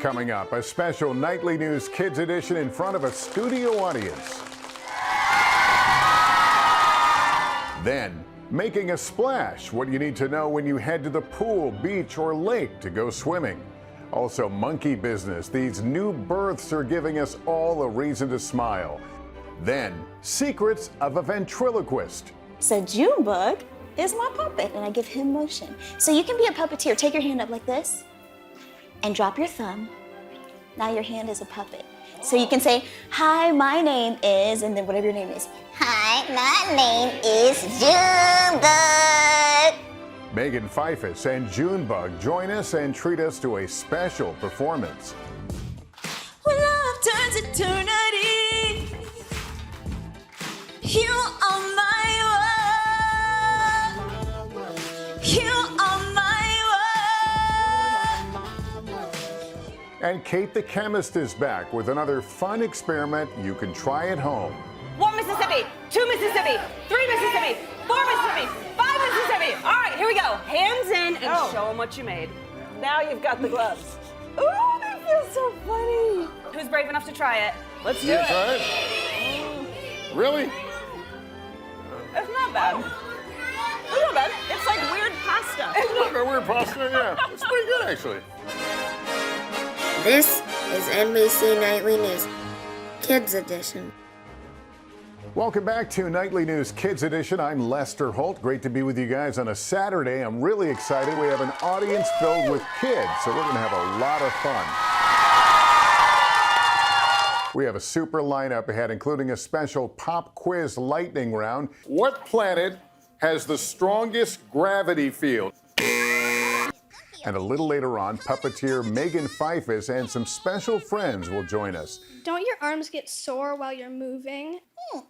Coming up, a special Nightly News Kids edition in front of a studio audience. Then, making a splash, what you need to know when you head to the pool, beach, or lake to go swimming. Also, monkey business. These new births are giving us all a reason to smile. Then, secrets of a ventriloquist. So Junebug is my puppet, and I give him motion. So you can be a puppeteer. Take your hand up like this, and drop your thumb. Now your hand is a puppet. So you can say, hi, my name is, and then whatever your name is. Hi, my name is Junebug. Megan Piphus and Junebug join us and treat us to a special performance. When love turns eternity, you are my world. You are my world. And Kate the Chemist is back with another fun experiment you can try at home. 1 Mississippi, 2 Mississippi, 3 Mississippi, 4 Mississippi, 5 Mississippi. All right, here we go. Hands in and show them what you made. Now you've got the gloves. Ooh, that feels so funny. Who's brave enough to try it? Let's do it. Try it? Really? It's not bad. It's not bad. It's like weird pasta. It's like a weird pasta, yeah. It's pretty good, actually. This is NBC Nightly News Kids Edition. Welcome back to Nightly News Kids Edition. I'm Lester Holt. Great to be with you guys on a Saturday. I'm really excited. We have an audience filled with kids, so we're going to have a lot of fun. We have a super lineup ahead, including a special pop quiz lightning round. What planet has the strongest gravity field? And a little later on, puppeteer Megan Piphus and some special friends will join us. Don't your arms get sore while you're moving?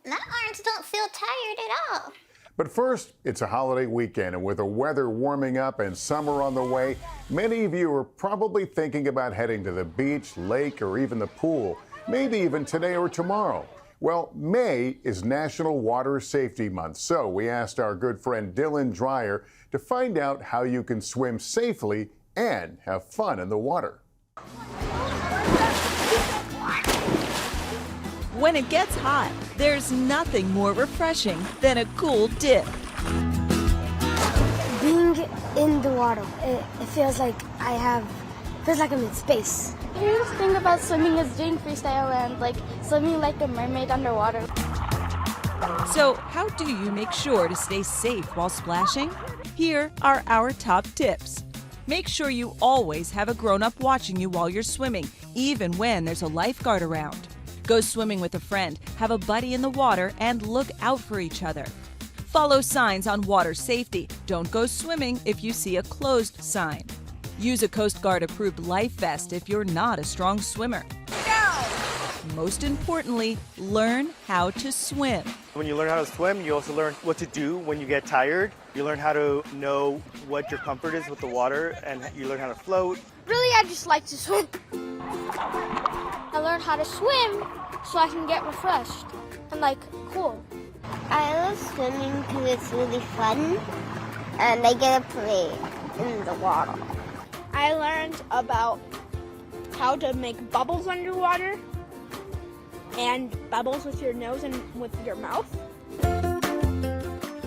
My arms don't feel tired at all. But first, it's a holiday weekend, and with the weather warming up and summer on the way, many of you are probably thinking about heading to the beach, lake, or even the pool, maybe even today or tomorrow. Well, May is National Water Safety Month, so we asked our good friend Dylan Dreyer to find out how you can swim safely and have fun in the water. When it gets hot, there's nothing more refreshing than a cool dip. Being in the water, it feels like I'm in space. The weirdest thing about swimming is doing freestyle and like swimming like a mermaid underwater. So how do you make sure to stay safe while splashing? Here are our top tips. Make sure you always have a grown-up watching you while you're swimming, even when there's a lifeguard around. Go swimming with a friend, have a buddy in the water, and look out for each other. Follow signs on water safety. Don't go swimming if you see a closed sign. Use a Coast Guard approved life vest if you're not a strong swimmer. Most importantly, learn how to swim. When you learn how to swim, you also learn what to do when you get tired. You learn how to know what your comfort is with the water, and you learn how to float. Really, I just like to swim. I learned how to swim so I can get refreshed and cool. I love swimming because it's really fun and I get to play in the water. I learned about how to make bubbles underwater and bubbles with your nose and with your mouth.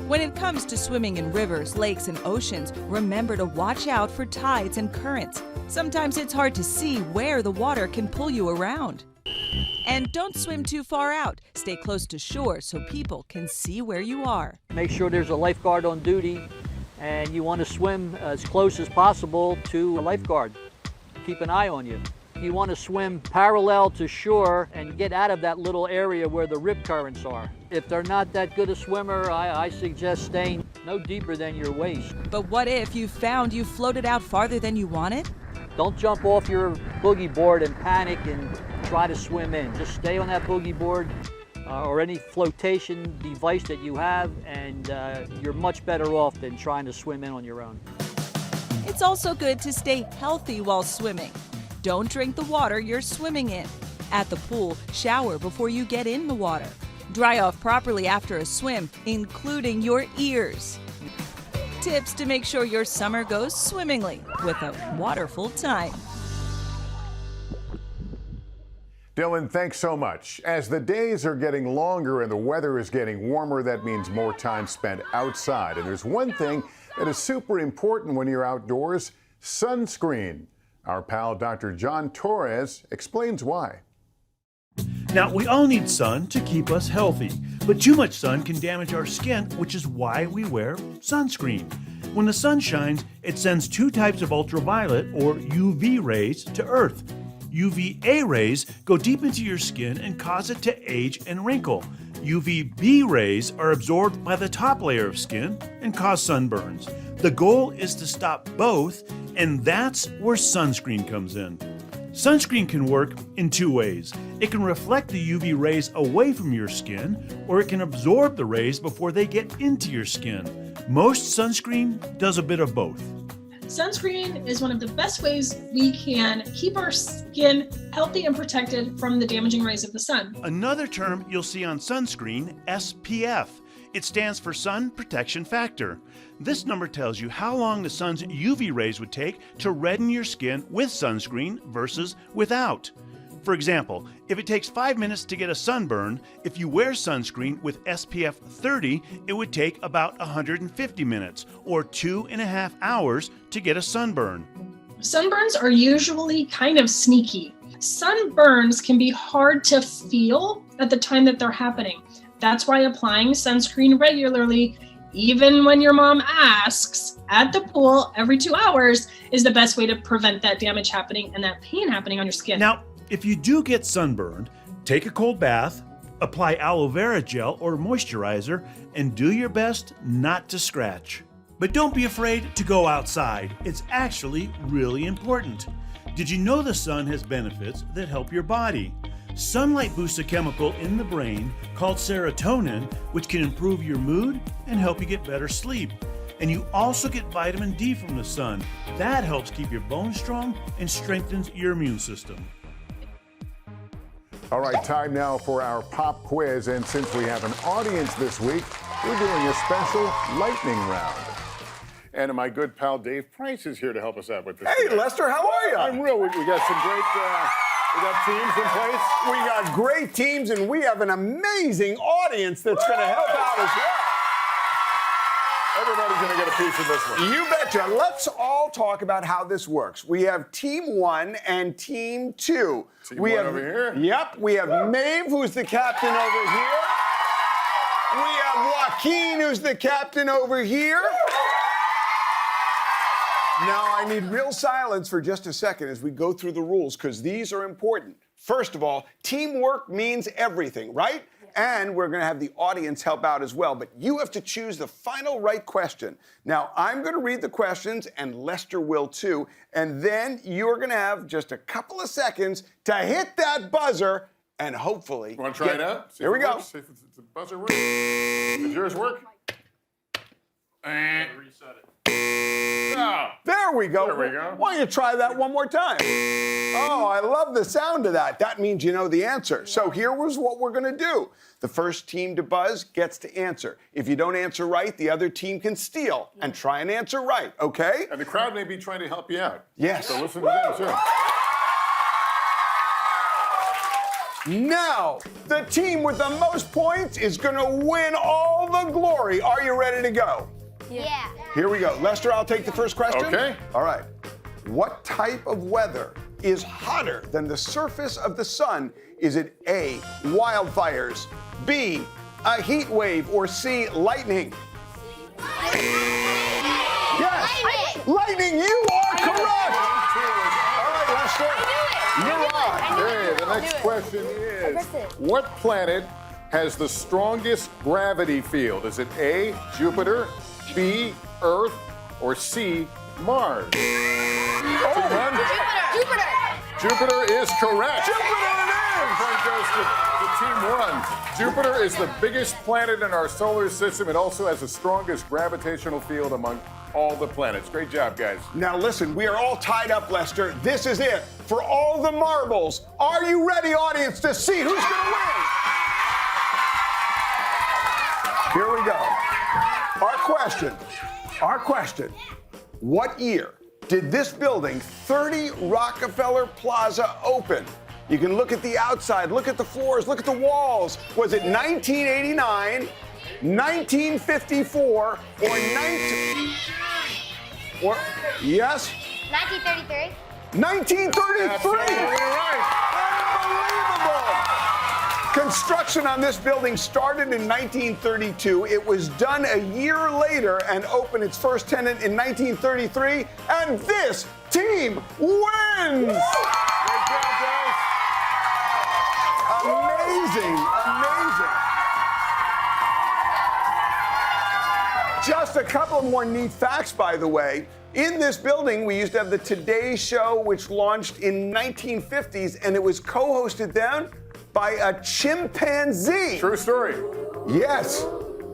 When it comes to swimming in rivers, lakes, and oceans, remember to watch out for tides and currents. Sometimes it's hard to see where the water can pull you around. And don't swim too far out. Stay close to shore so people can see where you are. Make sure there's a lifeguard on duty, and you want to swim as close as possible to a lifeguard. Keep an eye on you. You want to swim parallel to shore and get out of that little area where the rip currents are. If they're not that good a swimmer, I suggest staying no deeper than your waist. But what if you found you floated out farther than you wanted? Don't jump off your boogie board and panic and try to swim in. Just stay on that boogie board or any flotation device that you have, and you're much better off than trying to swim in on your own. It's also good to stay healthy while swimming. Don't drink the water you're swimming in. At the pool, shower before you get in the water. Dry off properly after a swim, including your ears. Tips to make sure your summer goes swimmingly with a waterful time. Dylan, thanks so much. As the days are getting longer and the weather is getting warmer, that means more time spent outside. And there's one thing that is super important when you're outdoors: sunscreen. Our pal Dr. John Torres explains why. Now, we all need sun to keep us healthy, but too much sun can damage our skin, which is why we wear sunscreen. When the sun shines, it sends two types of ultraviolet, or UV rays, to Earth. UVA rays go deep into your skin and cause it to age and wrinkle. UVB rays are absorbed by the top layer of skin and cause sunburns. The goal is to stop both, and that's where sunscreen comes in. Sunscreen can work in two ways. It can reflect the UV rays away from your skin, or it can absorb the rays before they get into your skin. Most sunscreen does a bit of both. Sunscreen is one of the best ways we can keep our skin healthy and protected from the damaging rays of the sun. Another term you'll see on sunscreen, SPF. It stands for Sun Protection Factor. This number tells you how long the sun's UV rays would take to redden your skin with sunscreen versus without. For example, if it takes 5 minutes to get a sunburn, if you wear sunscreen with SPF 30, it would take about 150 minutes, or 2.5 hours to get a sunburn. Sunburns are usually kind of sneaky. Sunburns can be hard to feel at the time that they're happening. That's why applying sunscreen regularly, even when your mom asks, at the pool every 2 hours, is the best way to prevent that damage happening and that pain happening on your skin. Now, if you do get sunburned, take a cold bath, apply aloe vera gel or moisturizer, and do your best not to scratch. But don't be afraid to go outside. It's actually really important. Did you know the sun has benefits that help your body? Sunlight boosts a chemical in the brain called serotonin, which can improve your mood and help you get better sleep. And you also get vitamin D from the sun. That helps keep your bones strong and strengthens your immune system. All right, time now for our pop quiz. And since we have an audience this week, we're doing a special lightning round. And my good pal Dave Price is here to help us out with this. Hey, today. Lester, how are you? I'm real. We got some great... we got teams in place. We got great teams, and we have an amazing audience that's going to help out as well. Everybody's going to get a piece of this one. You betcha. Let's all talk about how this works. We have Team 1 and Team 2. Team 1 over here? Yep. We have Maeve, who's the captain over here. We have Joaquin, who's the captain over here. Now, I need real silence for just a second as we go through the rules, because these are important. First of all, teamwork means everything, right? And we're going to have the audience help out as well, but you have to choose the final right question. Now, I'm going to read the questions, and Lester will too, and then you're going to have just a couple of seconds to hit that buzzer, and hopefully... You want to try it out? Here we go. See if the buzzer works. Does yours work? And reset it. Oh. There we go. There we go. Why don't you try that one more time? Oh, I love the sound of that. That means you know the answer. So here was what we're going to do. The first team to buzz gets to answer. If you don't answer right, the other team can steal and try and answer right, okay? And the crowd may be trying to help you out. Yes. So listen to them, too. Now, the team with the most points is going to win all the glory. Are you ready to go? Yeah. Here we go. Lester, I'll take the first question. Okay. All right. What type of weather is hotter than the surface of the sun? Is it A, wildfires, B, a heat wave, or C, lightning? Yes. Lightning, you are correct. All right, Lester. You're on. Okay, the next question is, what planet has the strongest gravity field? Is it A, Jupiter, B, Earth, or C, Mars? Jupiter. Jupiter is correct. Jupiter it is. Point goes to Team 1. Jupiter is the biggest planet in our solar system. It also has the strongest gravitational field among all the planets. Great job, guys. Now listen, we are all tied up, Lester. This is it for all the marbles. Are you ready, audience, to see who's going to win? Here we go. Our question. What year did this building, 30 Rockefeller Plaza, open? You can look at the outside, look at the floors, look at the walls. Was it 1989, 1954, or 1933. 1933. Absolutely right. Unbelievable. Construction on this building started in 1932. It was done a year later and opened its first tenant in 1933. And this team wins. Great job, guys. Amazing, amazing. Just a couple more neat facts, by the way. In this building, we used to have the Today Show, which launched in 1950s, and it was co-hosted then by a chimpanzee. True story. Yes.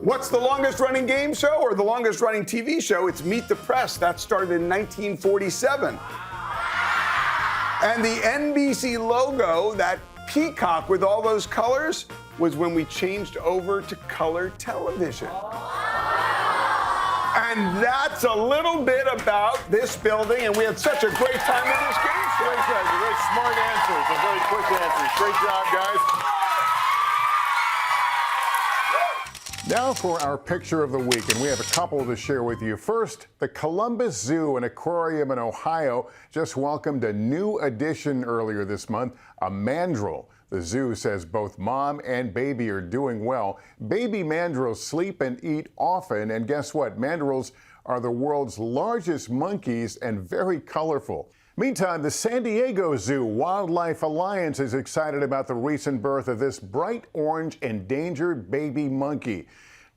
What's the longest running game show or the longest running TV show? It's Meet the Press. That started in 1947. And the NBC logo, that peacock with all those colors, was when we changed over to color television. And that's a little bit about this building, and we had such a great time with this game show. Very smart answers and very quick answers. Great job, guys. Now for our picture of the week, and we have a couple to share with you. First, the Columbus Zoo and Aquarium in Ohio just welcomed a new addition earlier this month, a mandrill. The zoo says both mom and baby are doing well. Baby mandrills sleep and eat often, and guess what? Mandrills are the world's largest monkeys and very colorful. Meantime, the San Diego Zoo Wildlife Alliance is excited about the recent birth of this bright orange endangered baby monkey.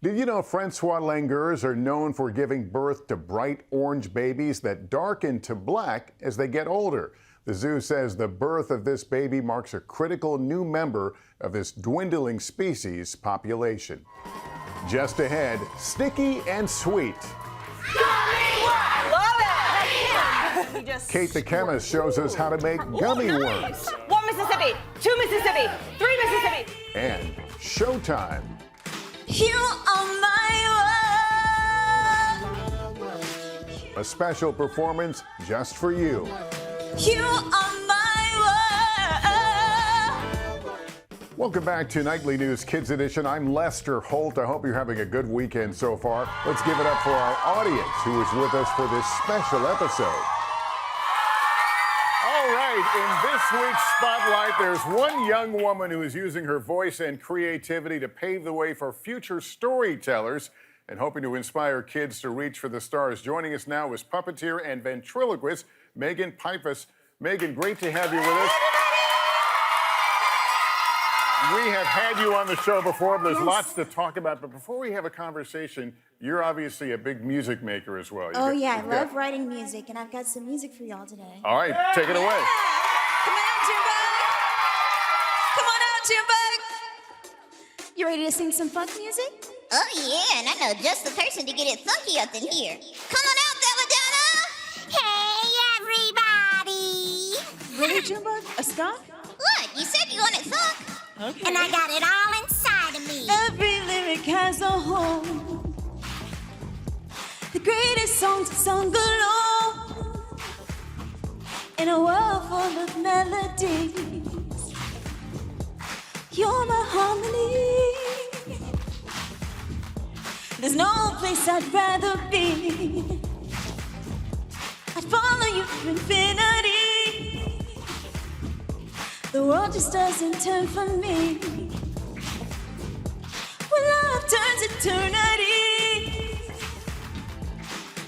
Did you know Francois langurs are known for giving birth to bright orange babies that darken to black as they get older? The zoo says the birth of this baby marks a critical new member of this dwindling species population. Just ahead, sticky and sweet. Love it! Kate the chemist shows us how to make gummy worms. 1 Mississippi, 2 Mississippi, 3 Mississippi. And showtime. You are my world. A special performance just for you. You are my world. Welcome back to Nightly News Kids Edition. I'm Lester Holt. I hope you're having a good weekend so far. Let's give it up for our audience who is with us for this special episode. All right, in this week's Spotlight, there's one young woman who is using her voice and creativity to pave the way for future storytellers and hoping to inspire kids to reach for the stars. Joining us now is puppeteer and ventriloquist Megan Piphus. Megan, great to have you with us. We have had you on the show before. There's lots to talk about, but before we have a conversation, you're obviously a big music maker as well. Oh yeah, I love writing music, and I've got some music for y'all today. All right, take it away. Come on out, Junebug. Come on out, Junebug. You ready to sing some funk music? Oh yeah, and I know just the person to get it funky up in here. Come on out, Belladonna! Hey, everybody! Really, Junebug? A skunk? Look, you said you wanted funk. Okay. And I got it all inside of me. Every lyric has a home. The greatest songs are sung alone in a world full of melodies. You're my harmony. There's no place I'd rather be. I'd follow you through infinity. The world just doesn't turn for me. When love turns eternity,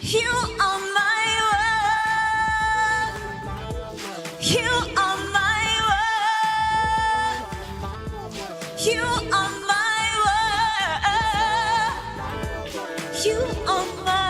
you are my world. You are my world. You are my world. You are my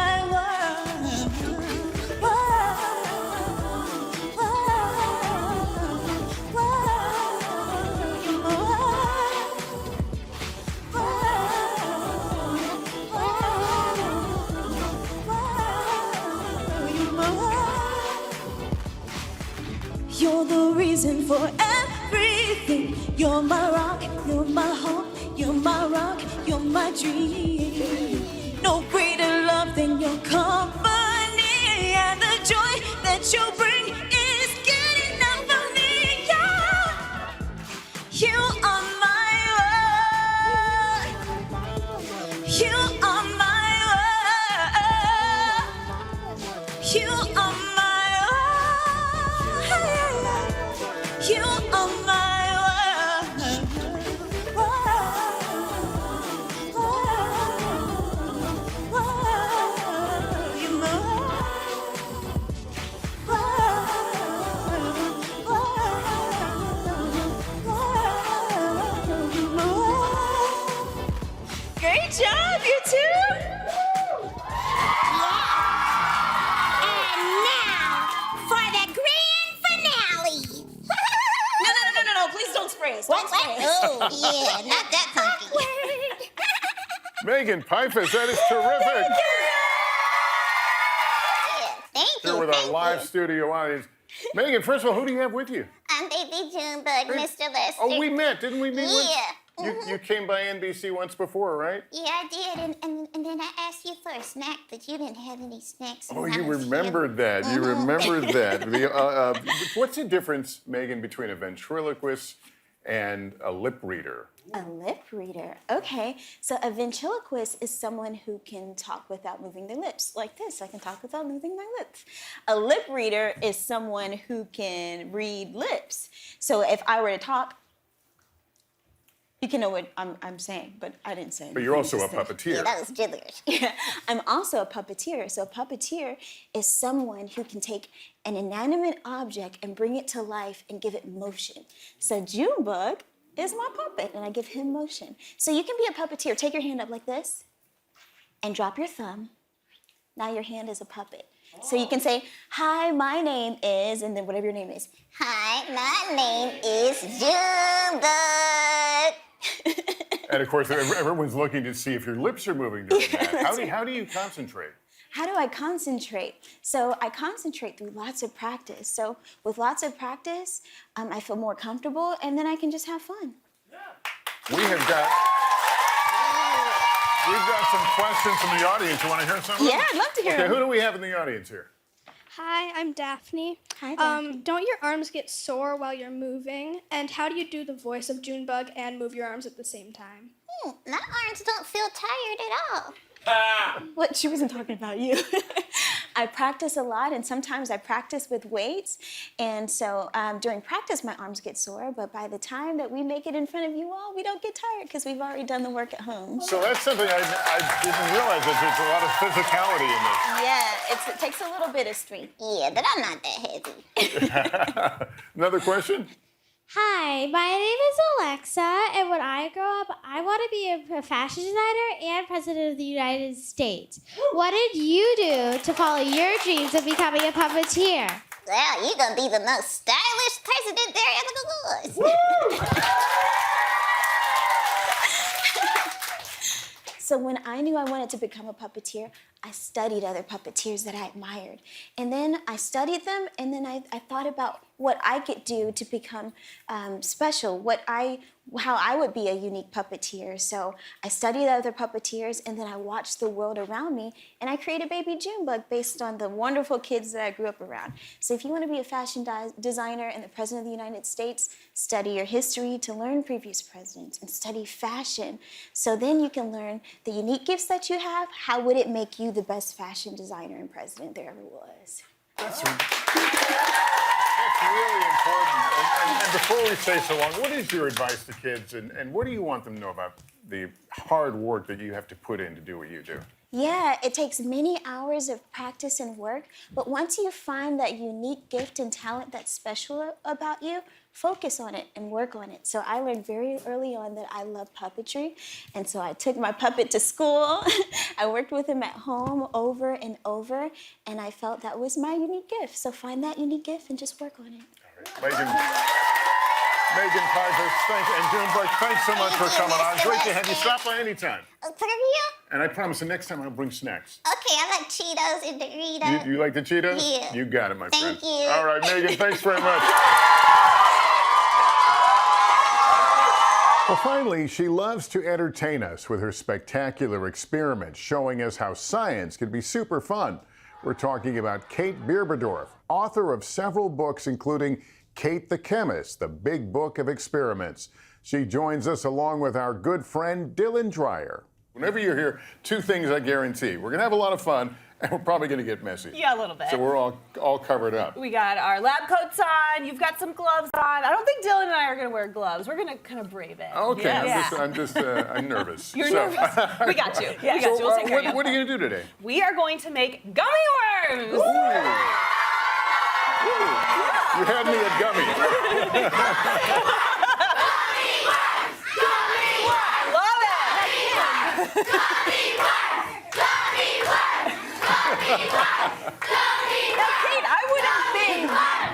You're the reason for everything. You're my rock, you're my hope, you're my rock, you're my dream. No greater love than your company, and the joy that you bring is good enough for me. You are my world. You're my Great job, you two! And now for the grand finale. No, please don't spray us. Don't spray us. Oh, yeah, not that funky. Megan Piphus, that is terrific. Thank you. Here with our thank live you. studio audience. Megan, first of all, who do you have with you? I'm Baby Junebug, Mr. Lester. Oh, we met, didn't we meet once? Yeah. You came by NBC once before, right? Yeah, I did, and then I asked you for a snack, but you didn't have any snacks. Oh, when I you was remembered that. You remembered that. What's the difference, Megan, between a ventriloquist and a lip reader? A lip reader. Okay, so a ventriloquist is someone who can talk without moving their lips, like this. I can talk without moving my lips. A lip reader is someone who can read lips. So if I were to talk, you can know what I'm saying, but I didn't say anything. But you're also a Just said- puppeteer. Yeah, that was gibberish. Yeah, I'm also a puppeteer. So a puppeteer is someone who can take an inanimate object and bring it to life and give it motion. So Junebug is my puppet, and I give him motion. So you can be a puppeteer. Take your hand up like this, and drop your thumb. Now your hand is a puppet. So you can say, hi, my name is, and then whatever your name is. Hi, my name is Junebug. And of course, everyone's looking to see if your lips are moving during that. How do you concentrate? How do I concentrate? So I concentrate through lots of practice. So with lots of practice, I feel more comfortable, and then I can just have fun. We've got some questions from the audience. You want to hear something? Yeah, I'd love to hear Okay, them. who do we have in the audience here? Hi, I'm Daphne. Hi, Daphne. Don't your arms get sore while you're moving? And how do you do the voice of Junebug and move your arms at the same time? My arms don't feel tired at all. What? She wasn't talking about you. I practice a lot, and sometimes I practice with weights. And so during practice, my arms get sore, but by the time that we make it in front of you all, we don't get tired because we've already done the work at home. So that's something I didn't realize that there's a lot of physicality in this. Yeah, it takes a little bit of strength. Yeah, but I'm not that heavy. Another question? Hi, my name is Alexa, and when I grow up, I want to be a fashion designer and president of the United States. What did you do to follow your dreams of becoming a puppeteer? Well, you're gonna be the most stylish president there ever was. So when I knew I wanted to become a puppeteer, I studied other puppeteers that I admired. And then I studied them, and then I thought about what I could do to become special, how I would be a unique puppeteer. So I studied other puppeteers, and then I watched the world around me, and I created Baby Junebug based on the wonderful kids that I grew up around. So if you want to be a fashion designer and the President of the United States, study your history to learn previous presidents, and study fashion. So then you can learn the unique gifts that you have. How would it make you the best fashion designer and president there ever was? That's really important. And before we say so long, what is your advice to kids, and what do you want them to know about the hard work that you have to put in to do what you do? Yeah, it takes many hours of practice and work, but once you find that unique gift and talent that's special about you, focus on it and work on it. So I learned very early on that I love puppetry, and so I took my puppet to school. I worked with him at home over and over, and I felt that was my unique gift. So find that unique gift and just work on it. All right. Megan Piphus, and Junebug, thanks so much for coming on. Great to have you. Stop by anytime. For real? And I promise the next time I'll bring snacks. Okay, I like Cheetos and Doritos. You like the Cheetos? Yeah. You got it, my friend. Thank you. All right, Megan, thanks very much. Well, finally, she loves to entertain us with her spectacular experiments, showing us how science can be super fun. We're talking about Kate Bierberdorf, author of several books, including Kate the Chemist, the Big Book of Experiments. She joins us along with our good friend Dylan Dreyer. Whenever you're here, two things I guarantee. We're going to have a lot of fun, And we're probably going to get messy. Yeah, a little bit. So we're all covered up. We got our lab coats on. You've got some gloves on. I don't think Dylan and I are going to wear gloves. We're going to kind of brave it. Okay, Yeah. I'm nervous. You're nervous. We got you. We got you. We'll take care of you. What are you going to do today? We are going to make gummy worms. Ooh. You had me at gummy. Love it. Kate,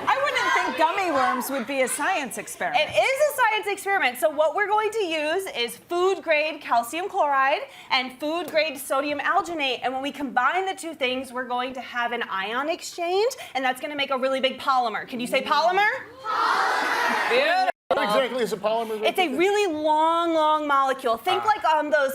I wouldn't think gummy worms would be a science experiment. It is a science experiment. So what we're going to use is food-grade calcium chloride and food-grade sodium alginate. And when we combine the two things, we're going to have an ion exchange, and that's going to make a really big polymer. Can you say polymer? Polymer. Beautiful. What exactly is a polymer? It's a really long molecule. Think like on those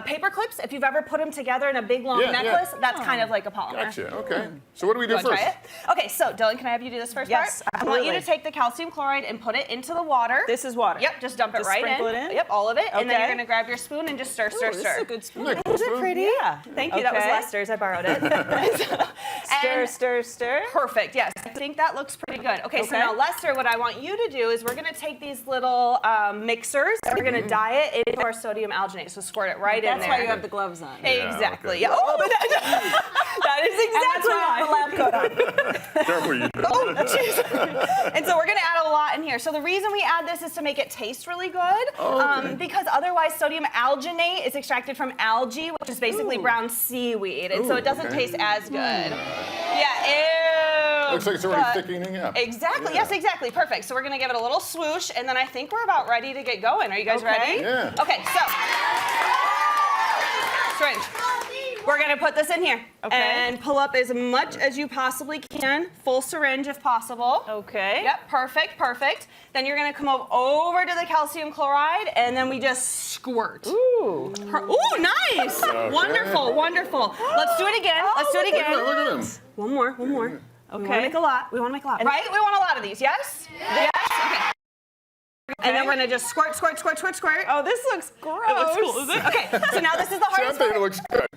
paper clips. If you've ever put them together in a big long necklace, that's kind of like a polymer. Gotcha. Okay. So what do we do You wanna first? try it? Okay, so Dylan, can I have you do this first Yes, part? I want you to absolutely. take the calcium chloride and put it into the water. This is water. Yep, just dump it Just right sprinkle it in? Yep, all of it. And then Okay. you're gonna grab your spoon and just stir, stir, Ooh, stir. This is a good spoon. Isn't that cool spoon? Pretty? Yeah. Thank you. That was Okay. Lester's. I borrowed it. Stir, stir, stir. Perfect. Yes. I think that looks pretty good. Okay, so Okay. now Lester, what I want you to do is we're gonna take these little mixers and we're gonna dye it into our sodium alginate. So squirt it right in That's there. why you have the gloves on. Exactly. okay. Yeah. Oh, that is exactly And that's why I have the lab coat on. Careful, you Oh, jeez. And so we're going to add a lot in here. So the reason we add this is to make it taste really good. Because otherwise sodium alginate is extracted from algae, which is basically brown seaweed. And so it doesn't taste as good. Yeah, ew. Looks like it's already But- thickening up. Exactly. Yes, exactly. Perfect. So we're going to give it a little swoosh, and then I think we're about ready to get going. Are you guys ready? Yeah. Okay, so syringe. We're going to put this in here and pull up as much as you possibly can. Full syringe if possible. Okay. Yep, perfect, perfect. Then you're going to come over to the calcium chloride, and then we just squirt. Ooh. Ooh, nice. Wonderful, wonderful. Let's do it again. Let's do it again. Look at him. One more, one more. We want to Okay. make a lot. We want to make a lot. Right? We want a lot of these, yes? Yes. Okay. And then we're going to just squirt, squirt, squirt, squirt, squirt. Oh, this looks gross. It looks cool, is it? Okay, so now this is the hardest Something part. looks good.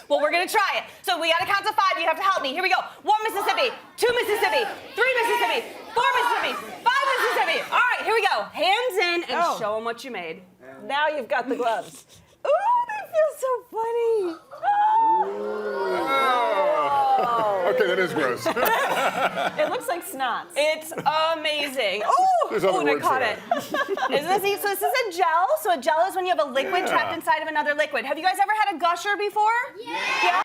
Well, we're gonna try it. So we gotta count to 5. You have to help me. Here we go. 1 Mississippi, 2 Mississippi, 3 Mississippi, 4 Mississippi, 5 Mississippi. All right, here we go. Hands in and show them what you made. Now you've got the gloves. Ooh, they feel so funny. Okay, that is gross. It looks like snots. It's amazing. Oh, There's other I words caught for it. Isn't this easy? So this is a gel. So a gel is when you have a liquid trapped inside of another liquid. Have you guys ever had a gusher before? Yeah.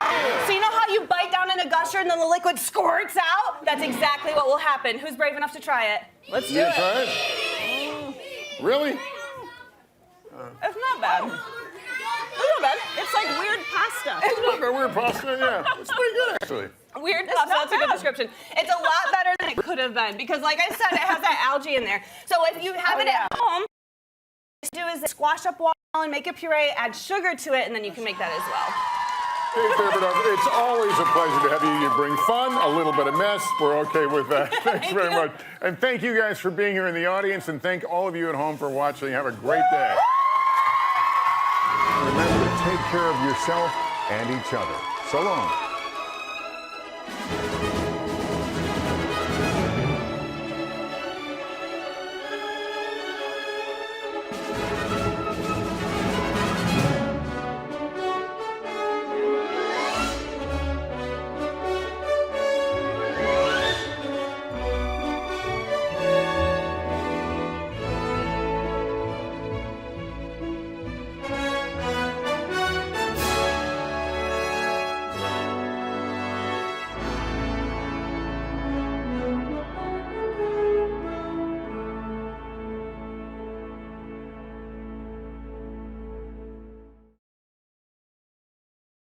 So you know how you bite down in a gusher and then the liquid squirts out? That's exactly what will happen. Who's brave enough to try it? Let's do You it. try it? Really? It's not bad. It's not bad. It's like weird pasta. It's not that weird pasta, yeah. It's pretty good, actually. Weird pasta, that's a good description. It's a lot better than it could have been because, like I said, it has that algae in there. So if you have it at home, what you do is squash up water and make a puree, add sugar to it, and then you can make that as well. Hey, David, it's always a pleasure to have you. You bring fun, a little bit of mess. We're okay with that. Thanks very much. And thank you guys for being here in the audience, and thank all of you at home for watching. Have a great day. Remember to take care of yourself and each other. So long.